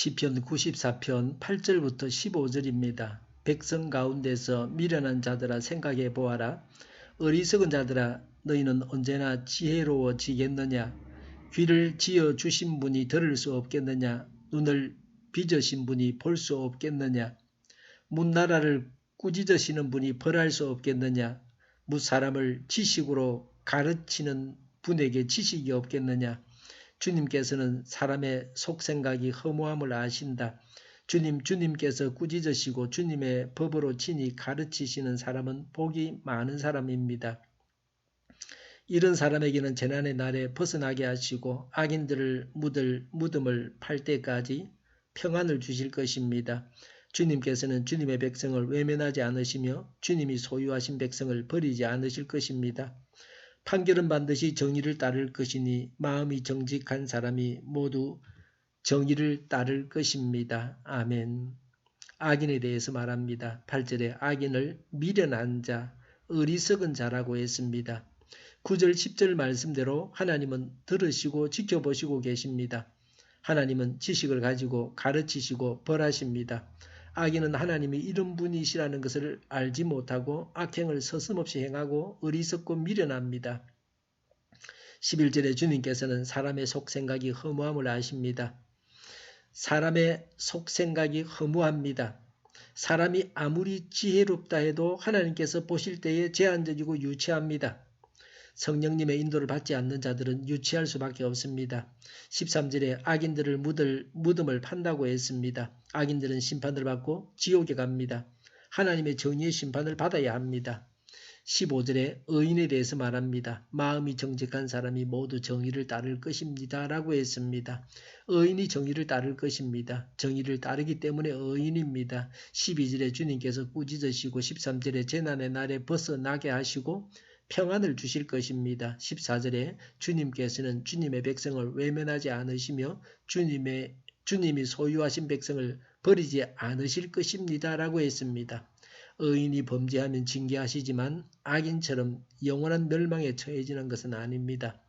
시편 94편 8절부터 15절입니다. 백성 가운데서 미련한 자들아 생각해 보아라. 어리석은 자들아 너희는 언제나 지혜로워지겠느냐. 귀를 지어 주신 분이 들을 수 없겠느냐. 눈을 빚으신 분이 볼 수 없겠느냐. 문나라를 꾸짖으시는 분이 벌할 수 없겠느냐. 무사람을 지식으로 가르치는 분에게 지식이 없겠느냐. 주님께서는 사람의 속생각이 허무함을 아신다. 주님께서 꾸짖으시고 주님의 법으로 친히 가르치시는 사람은 복이 많은 사람입니다. 이런 사람에게는 재난의 날에 벗어나게 하시고 악인들을 무덤을 팔 때까지 평안을 주실 것입니다. 주님께서는 주님의 백성을 외면하지 않으시며 주님이 소유하신 백성을 버리지 않으실 것입니다. 판결은 반드시 정의를 따를 것이니 마음이 정직한 사람이 모두 정의를 따를 것입니다. 아멘. 악인에 대해서 말합니다. 8절에 악인을 미련한 자, 어리석은 자라고 했습니다. 9절 10절 말씀대로 하나님은 들으시고 지켜보시고 계십니다. 하나님은 지식을 가지고 가르치시고 벌하십니다. 악인은 하나님이 이런 분이시라는 것을 알지 못하고 악행을 서슴없이 행하고 어리석고 미련합니다. 11절에 주님께서는 사람의 속생각이 허무함을 아십니다. 사람의 속생각이 허무합니다. 사람이 아무리 지혜롭다 해도 하나님께서 보실 때에 제한적이고 유치합니다. 성령님의 인도를 받지 않는 자들은 유치할 수밖에 없습니다. 13절에 악인들을 무덤을 판다고 했습니다. 악인들은 심판을 받고 지옥에 갑니다. 하나님의 정의의 심판을 받아야 합니다. 15절에 의인에 대해서 말합니다. 마음이 정직한 사람이 모두 정의를 따를 것입니다. 라고 했습니다. 의인이 정의를 따를 것입니다. 정의를 따르기 때문에 의인입니다. 12절에 주님께서 꾸짖으시고 13절에 재난의 날에 벗어나게 하시고 평안을 주실 것입니다. 14절에 주님께서는 주님의 백성을 외면하지 않으시며 주님이 소유하신 백성을 버리지 않으실 것입니다. 라고 했습니다. 의인이 범죄하면 징계하시지만 악인처럼 영원한 멸망에 처해지는 것은 아닙니다.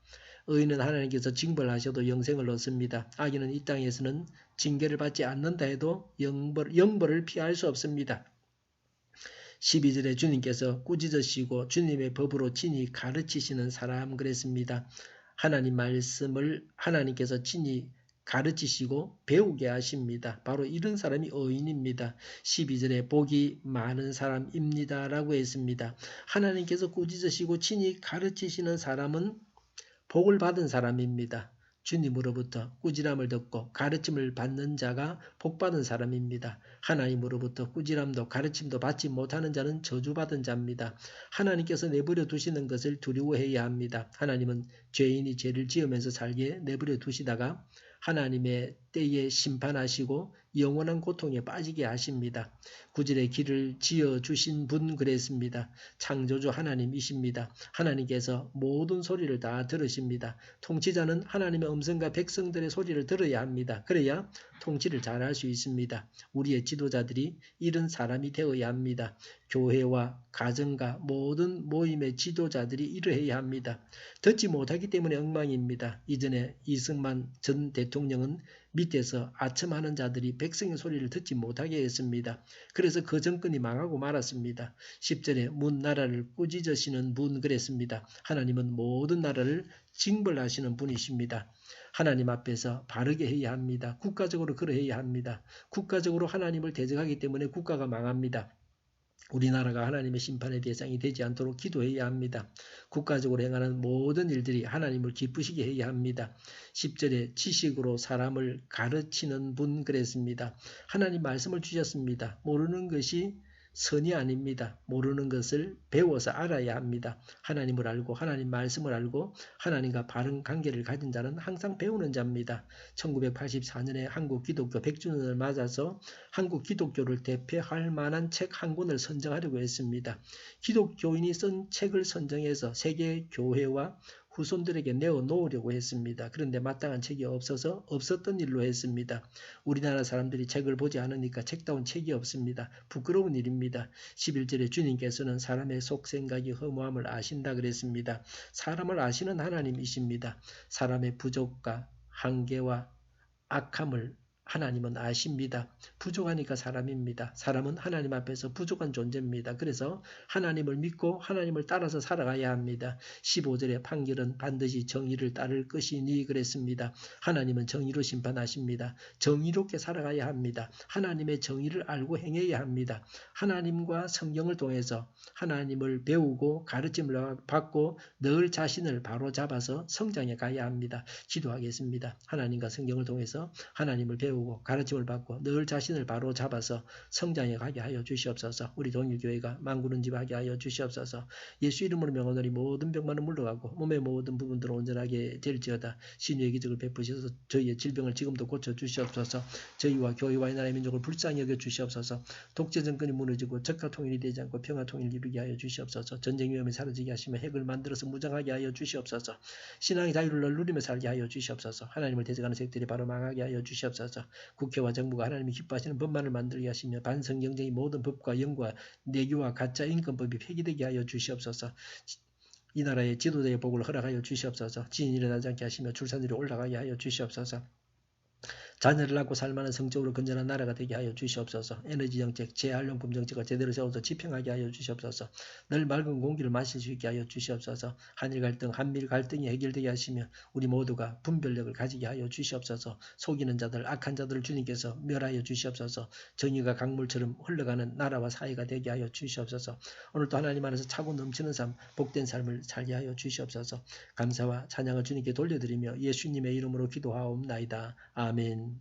의인은 하나님께서 징벌하셔도 영생을 얻습니다. 악인은 이 땅에서는 징계를 받지 않는다 해도 영벌을 피할 수 없습니다. 12절에 주님께서 꾸짖으시고 주님의 법으로 친히 가르치시는 사람 그랬습니다. 하나님 말씀을 하나님께서 친히 가르치시고 배우게 하십니다. 바로 이런 사람이 의인입니다. 12절에 복이 많은 사람입니다. 라고 했습니다. 하나님께서 꾸짖으시고 친히 가르치시는 사람은 복을 받은 사람입니다. 주님으로부터 꾸지람을 듣고 가르침을 받는 자가 복받은 사람입니다. 하나님으로부터 꾸지람도 가르침도 받지 못하는 자는 저주받은 자입니다. 하나님께서 내버려 두시는 것을 두려워해야 합니다. 하나님은 죄인이 죄를 지으면서 살게 내버려 두시다가 하나님의 때에 심판하시고 영원한 고통에 빠지게 하십니다. 9절에 길을 지어주신 분 그랬습니다. 창조주 하나님이십니다. 하나님께서 모든 소리를 다 들으십니다. 통치자는 하나님의 음성과 백성들의 소리를 들어야 합니다. 그래야 통치를 잘할 수 있습니다. 우리의 지도자들이 이런 사람이 되어야 합니다. 교회와 가정과 모든 모임의 지도자들이 이러해야 합니다. 듣지 못하기 때문에 엉망입니다. 이전에 이승만 전 대통령은 밑에서 아첨하는 자들이 백성의 소리를 듣지 못하게 했습니다. 그래서 그 정권이 망하고 말았습니다. 10절에 문나라를 꾸짖으시는 분 그랬습니다. 하나님은 모든 나라를 징벌하시는 분이십니다. 하나님 앞에서 바르게 해야 합니다. 국가적으로 그러해야 합니다. 국가적으로 하나님을 대적하기 때문에 국가가 망합니다. 우리나라가 하나님의 심판의 대상이 되지 않도록 기도해야 합니다. 국가적으로 행하는 모든 일들이 하나님을 기쁘시게 해야 합니다. 10절에 지식으로 사람을 가르치는 분 그랬습니다. 하나님 말씀을 주셨습니다. 모르는 것이 선이 아닙니다. 모르는 것을 배워서 알아야 합니다. 하나님을 알고 하나님 말씀을 알고 하나님과 바른 관계를 가진 자는 항상 배우는 자입니다. 1984년에 한국 기독교 100주년을 맞아서 한국 기독교를 대표할 만한 책 한 권을 선정하려고 했습니다. 기독교인이 쓴 책을 선정해서 세계 교회와 후손들에게 내어놓으려고 했습니다. 그런데 마땅한 책이 없어서 없었던 일로 했습니다. 우리나라 사람들이 책을 보지 않으니까 책다운 책이 없습니다. 부끄러운 일입니다. 11절에 주님께서는 사람의 속생각이 허무함을 아신다 그랬습니다. 사람을 아시는 하나님이십니다. 사람의 부족과 한계와 악함을 하나님은 아십니다. 부족하니까 사람입니다. 사람은 하나님 앞에서 부족한 존재입니다. 그래서 하나님을 믿고 하나님을 따라서 살아가야 합니다. 15절의 판결은 반드시 정의를 따를 것이니 그랬습니다. 하나님은 정의로 심판하십니다. 정의롭게 살아가야 합니다. 하나님의 정의를 알고 행해야 합니다. 하나님과 성경을 통해서 하나님을 배우고 가르침을 받고 늘 자신을 바로잡아서 성장해 가야 합니다. 기도하겠습니다. 하나님과 성경을 통해서 하나님을 배우고 가르침을 받고 늘 자신을 바로잡아서 성장해 가게 하여 주시옵소서. 우리 동일교회가 만군은집하게 하여 주시옵소서. 예수 이름으로 명하노니 모든 병만은 물러가고 몸의 모든 부분들을 온전하게 될지어다. 신유의 기적을 베푸셔서 저희의 질병을 지금도 고쳐주시옵소서. 저희와 교회와 이 나라의 민족을 불쌍히 여겨주시옵소서. 독재 정권이 무너지고 적화 통일이 되지 않고 평화 통일을 이루게 하여 주시옵소서. 전쟁 위험이 사라지게 하시며 핵을 만들어서 무장하게 하여 주시옵소서. 신앙의 자유를 누리며 살게 하여 주시옵소서. 하나님을 대적하는 색들이 바로 망하게 하여 주시옵소서. 국회와 정부가 하나님이 기뻐하시는 법만을 만들게 하시며 반성 경쟁의 모든 법과 영과 내교와 가짜 인권법이 폐기되게 하여 주시옵소서. 이 나라의 지도자의 복을 허락하여 주시옵소서. 지진이 일어나지 않게 하시며 출산율이 올라가게 하여 주시옵소서. 자녀를 낳고 살만한 성적으로 건전한 나라가 되게 하여 주시옵소서. 에너지 정책, 재활용품 정책을 제대로 세워서 집행하게 하여 주시옵소서. 늘 맑은 공기를 마실 수 있게 하여 주시옵소서. 한일 갈등, 한미일 갈등이 해결되게 하시며 우리 모두가 분별력을 가지게 하여 주시옵소서. 속이는 자들, 악한 자들을 주님께서 멸하여 주시옵소서. 정의가 강물처럼 흘러가는 나라와 사회가 되게 하여 주시옵소서. 오늘도 하나님 안에서 차고 넘치는 삶, 복된 삶을 살게 하여 주시옵소서. 감사와 찬양을 주님께 돌려드리며 예수님의 이름으로 기도하옵나이다. 아멘.